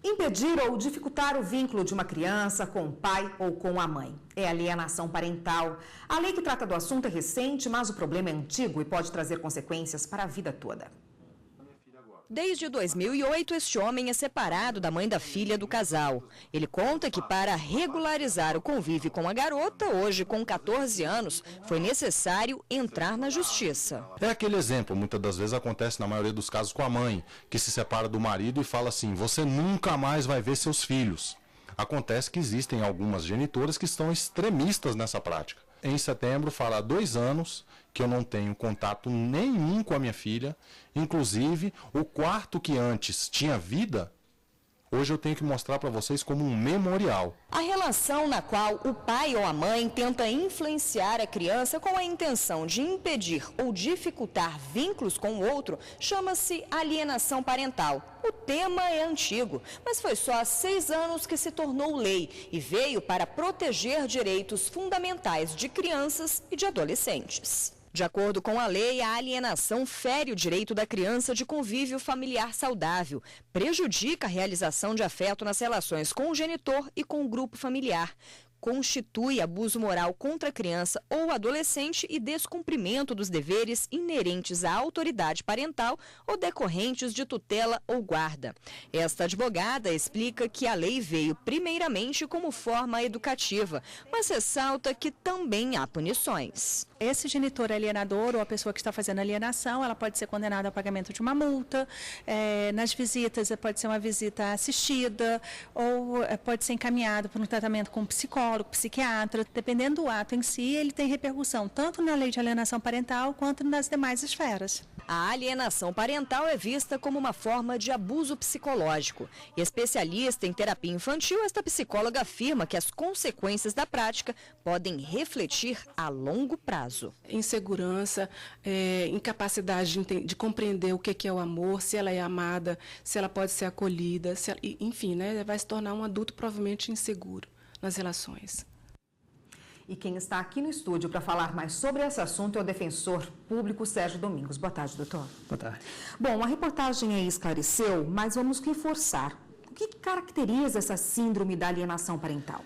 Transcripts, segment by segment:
Impedir ou dificultar o vínculo de uma criança com o pai ou com a mãe é alienação parental. A lei que trata do assunto é recente, mas o problema é antigo e pode trazer consequências para a vida toda. Desde 2008, este homem é separado da mãe da filha do casal. Ele conta que para regularizar o convívio com a garota, hoje com 14 anos, foi necessário entrar na justiça. É aquele exemplo, muitas das vezes acontece na maioria dos casos com a mãe, que se separa do marido e fala assim, você nunca mais vai ver seus filhos. Acontece que existem algumas genitoras que estão extremistas nessa prática. Em setembro, fará 2 anos que eu não tenho contato nenhum com a minha filha. Inclusive, o quarto que antes tinha vida, hoje eu tenho que mostrar para vocês como um memorial. A relação na qual o pai ou a mãe tenta influenciar a criança com a intenção de impedir ou dificultar vínculos com o outro chama-se alienação parental. O tema é antigo, mas foi só há 6 anos que se tornou lei e veio para proteger direitos fundamentais de crianças e de adolescentes. De acordo com a lei, a alienação fere o direito da criança de convívio familiar saudável, prejudica a realização de afeto nas relações com o genitor e com o grupo familiar, constitui abuso moral contra a criança ou adolescente e descumprimento dos deveres inerentes à autoridade parental ou decorrentes de tutela ou guarda. Esta advogada explica que a lei veio primeiramente como forma educativa, mas ressalta que também há punições. Esse genitor alienador ou a pessoa que está fazendo alienação, ela pode ser condenada ao pagamento de uma multa, nas visitas pode ser uma visita assistida ou pode ser encaminhado para um tratamento com psicólogo, psiquiatra. Dependendo do ato em si, ele tem repercussão tanto na lei de alienação parental quanto nas demais esferas. A alienação parental é vista como uma forma de abuso psicológico. Especialista em terapia infantil, esta psicóloga afirma que as consequências da prática podem refletir a longo prazo. Insegurança, incapacidade de compreender o que é o amor, se ela é amada, se ela pode ser acolhida, enfim, né, vai se tornar um adulto provavelmente inseguro nas relações. E quem está aqui no estúdio para falar mais sobre esse assunto é o defensor público Sérgio Domingos. Boa tarde, doutor. Boa tarde. Bom, a reportagem aí esclareceu, mas vamos reforçar. O que caracteriza essa síndrome da alienação parental?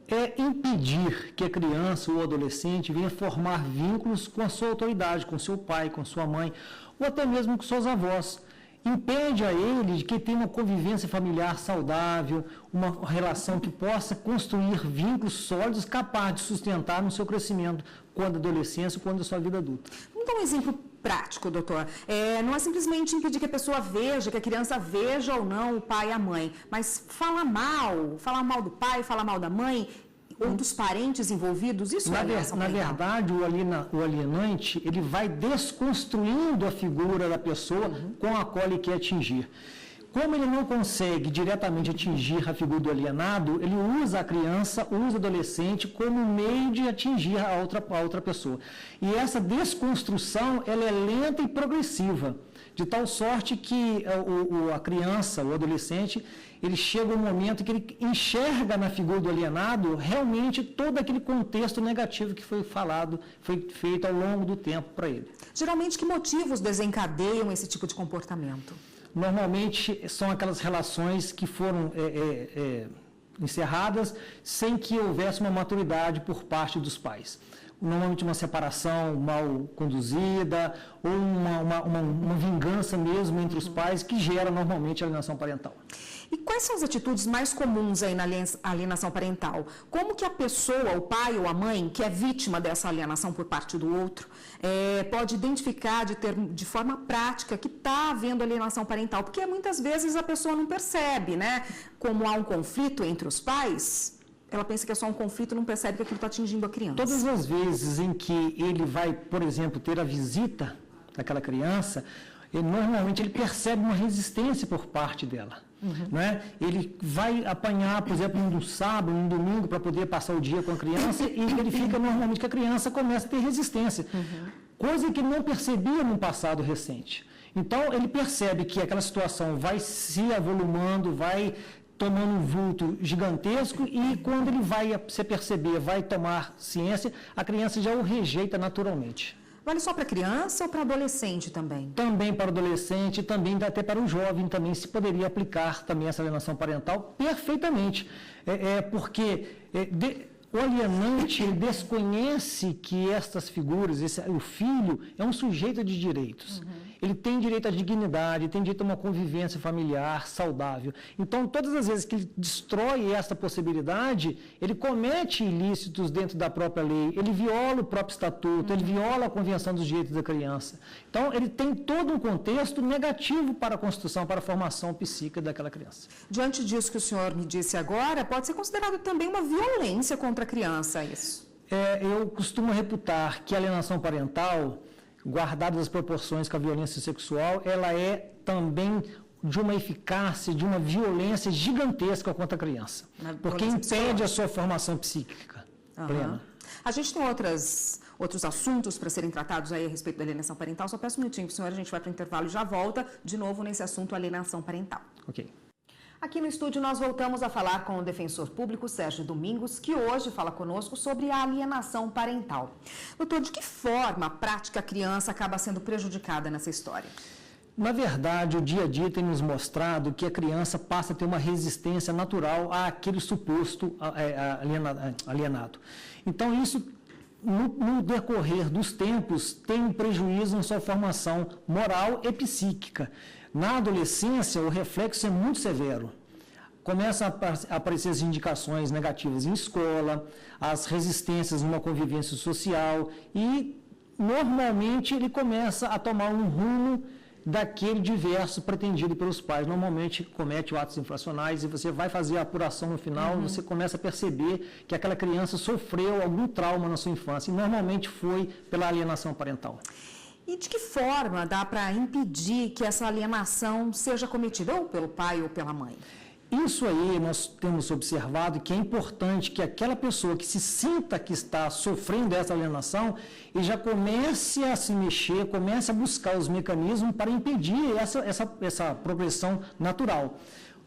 É impedir que a criança ou adolescente venha formar vínculos com a sua autoridade, com seu pai, com sua mãe, ou até mesmo com seus avós. Impede a ele de que tenha uma convivência familiar saudável, uma relação que possa construir vínculos sólidos capazes de sustentar no seu crescimento, quando adolescência, quando a sua vida adulta. Vamos dar um exemplo prático, doutor. Não é simplesmente impedir que a pessoa veja, que a criança veja ou não o pai e a mãe, mas falar mal do pai, falar mal da mãe ou dos parentes envolvidos, isso é alienação parental? Na verdade, o alienante, ele vai desconstruindo a figura da pessoa com a qual ele quer atingir. Como ele não consegue diretamente atingir a figura do alienado, ele usa a criança, usa o adolescente como meio de atingir a outra pessoa. E essa desconstrução, ela é lenta e progressiva, de tal sorte que a criança, o adolescente, ele chega um momento que ele enxerga na figura do alienado realmente todo aquele contexto negativo que foi falado, foi feito ao longo do tempo para ele. Geralmente, que motivos desencadeiam esse tipo de comportamento? Normalmente, são aquelas relações que foram encerradas sem que houvesse uma maturidade por parte dos pais. Normalmente uma separação mal conduzida ou uma vingança mesmo entre os pais que gera normalmente a alienação parental. E quais são as atitudes mais comuns aí na alienação parental? Como que a pessoa, o pai ou a mãe, que é vítima dessa alienação por parte do outro, pode identificar de forma prática que está havendo alienação parental? Porque muitas vezes a pessoa não percebe, né? Como há um conflito entre os pais, ela pensa que é só um conflito e não percebe que aquilo está atingindo a criança. Todas as vezes em que ele vai, por exemplo, ter a visita daquela criança, normalmente ele percebe uma resistência por parte dela. Né? Ele vai apanhar, por exemplo, num sábado, num domingo, para poder passar o dia com a criança e verifica normalmente que a criança começa a ter resistência, coisa que não percebia no passado recente. Então, ele percebe que aquela situação vai se avolumando, vai tomando um vulto gigantesco e quando ele vai se perceber, vai tomar ciência, a criança já o rejeita naturalmente. Vale só para criança ou para adolescente também? Também para o adolescente, também até para o jovem, também se poderia aplicar também essa alienação parental perfeitamente. Porque o alienante ele desconhece que estas figuras, o filho, é um sujeito de direitos. Ele tem direito à dignidade, tem direito a uma convivência familiar saudável. Então, todas as vezes que ele destrói essa possibilidade, ele comete ilícitos dentro da própria lei, ele viola o próprio estatuto, ele viola a Convenção dos Direitos da Criança. Então, ele tem todo um contexto negativo para a construção, para a formação psíquica daquela criança. Diante disso que o senhor me disse agora, pode ser considerado também uma violência contra a criança, isso? Eu costumo reputar que a alienação parental, guardadas as proporções com a violência sexual, ela é também de uma eficácia, de uma violência gigantesca contra a criança. Porque impede a sua formação psíquica plena. A gente tem outros assuntos para serem tratados aí a respeito da alienação parental. Só peço um minutinho para o senhor, a gente vai para o intervalo e já volta de novo nesse assunto alienação parental. Ok. Aqui no estúdio nós voltamos a falar com o defensor público Sérgio Domingos, que hoje fala conosco sobre a alienação parental. Doutor, de que forma a prática criança acaba sendo prejudicada nessa história? Na verdade, o dia a dia tem nos mostrado que a criança passa a ter uma resistência natural àquele suposto alienado. Então, isso, no decorrer dos tempos, tem um prejuízo na sua formação moral e psíquica. Na adolescência, o reflexo é muito severo. Começam a aparecer as indicações negativas em escola, as resistências numa convivência social e, normalmente, ele começa a tomar um rumo daquele diverso pretendido pelos pais. Normalmente, comete atos infracionais e você vai fazer a apuração no final, você começa a perceber que aquela criança sofreu algum trauma na sua infância e, normalmente, foi pela alienação parental. E de que forma dá para impedir que essa alienação seja cometida ou pelo pai ou pela mãe? Isso aí nós temos observado que é importante que aquela pessoa que se sinta que está sofrendo essa alienação e já comece a se mexer, comece a buscar os mecanismos para impedir essa progressão natural.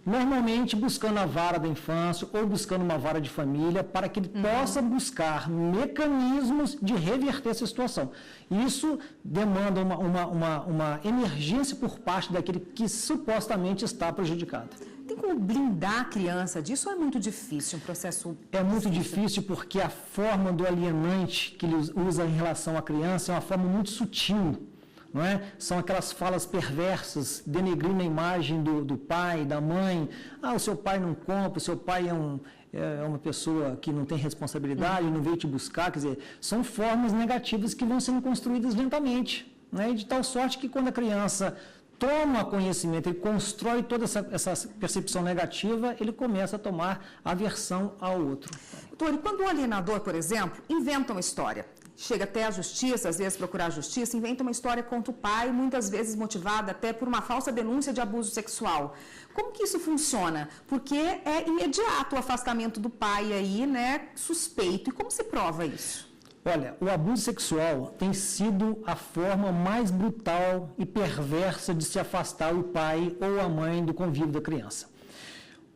Normalmente buscando a vara da infância ou buscando uma vara de família para que ele possa buscar mecanismos de reverter essa situação. Isso demanda uma emergência por parte daquele que supostamente está prejudicado. Tem como blindar a criança disso ou é muito difícil, um processo... É muito difícil porque a forma do alienante que ele usa em relação à criança é uma forma muito sutil. Não é? São aquelas falas perversas, denegrindo a imagem do pai, da mãe. O seu pai não compra, o seu pai é uma pessoa que não tem responsabilidade, não veio te buscar. Quer dizer, são formas negativas que vão sendo construídas lentamente. Né? De tal sorte que quando a criança toma conhecimento, ele constrói toda essa percepção negativa, ele começa a tomar aversão ao outro. Doutor, e quando o alienador, por exemplo, inventa uma história, chega até a justiça, às vezes procurar a justiça, inventa uma história contra o pai, muitas vezes motivada até por uma falsa denúncia de abuso sexual. Como que isso funciona? Porque é imediato o afastamento do pai aí, né, suspeito. E como se prova isso? Olha, o abuso sexual tem sido a forma mais brutal e perversa de se afastar o pai ou a mãe do convívio da criança.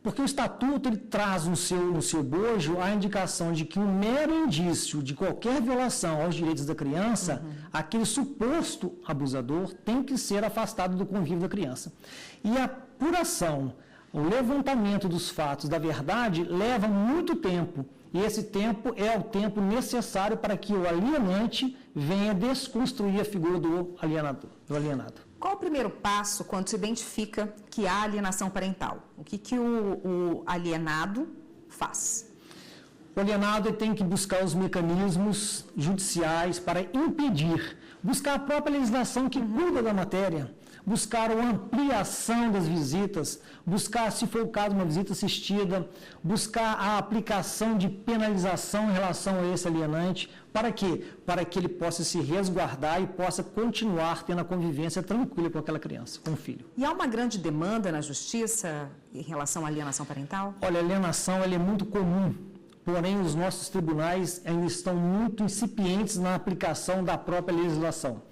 Porque o estatuto ele traz no seu bojo a indicação de que um mero indício de qualquer violação aos direitos da criança, aquele suposto abusador tem que ser afastado do convívio da criança. E a apuração, o levantamento dos fatos da verdade leva muito tempo. E esse tempo é o tempo necessário para que o alienante venha desconstruir a figura do alienado. Qual o primeiro passo quando se identifica que há alienação parental? O que o alienado faz? O alienado tem que buscar os mecanismos judiciais para impedir, buscar a própria legislação que cuida da matéria, buscar a ampliação das visitas, buscar, se for o caso, uma visita assistida, buscar a aplicação de penalização em relação a esse alienante. Para quê? Para que ele possa se resguardar e possa continuar tendo a convivência tranquila com aquela criança, com o filho. E há uma grande demanda na justiça em relação à alienação parental? Olha, a alienação ela é muito comum, porém os nossos tribunais ainda estão muito incipientes na aplicação da própria legislação.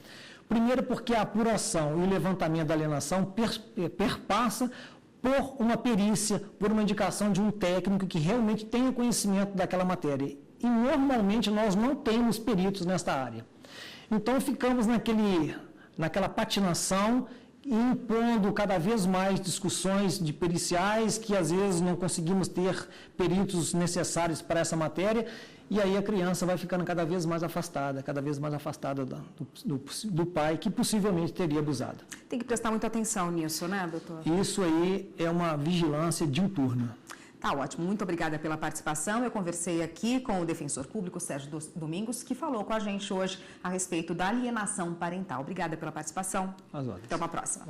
Primeiro porque a apuração e o levantamento da alienação perpassa por uma perícia, por uma indicação de um técnico que realmente tenha conhecimento daquela matéria. E normalmente nós não temos peritos nesta área. Então, ficamos naquela patinação, impondo cada vez mais discussões de periciais, que às vezes não conseguimos ter peritos necessários para essa matéria, e aí a criança vai ficando cada vez mais afastada do pai, que possivelmente teria abusado. Tem que prestar muita atenção nisso, né, doutor? Isso aí é uma vigilância diuturna. Tá ótimo, muito obrigada pela participação. Eu conversei aqui com o defensor público, Sérgio Domingos, que falou com a gente hoje a respeito da alienação parental. Obrigada pela participação. Às ordens. Até uma próxima.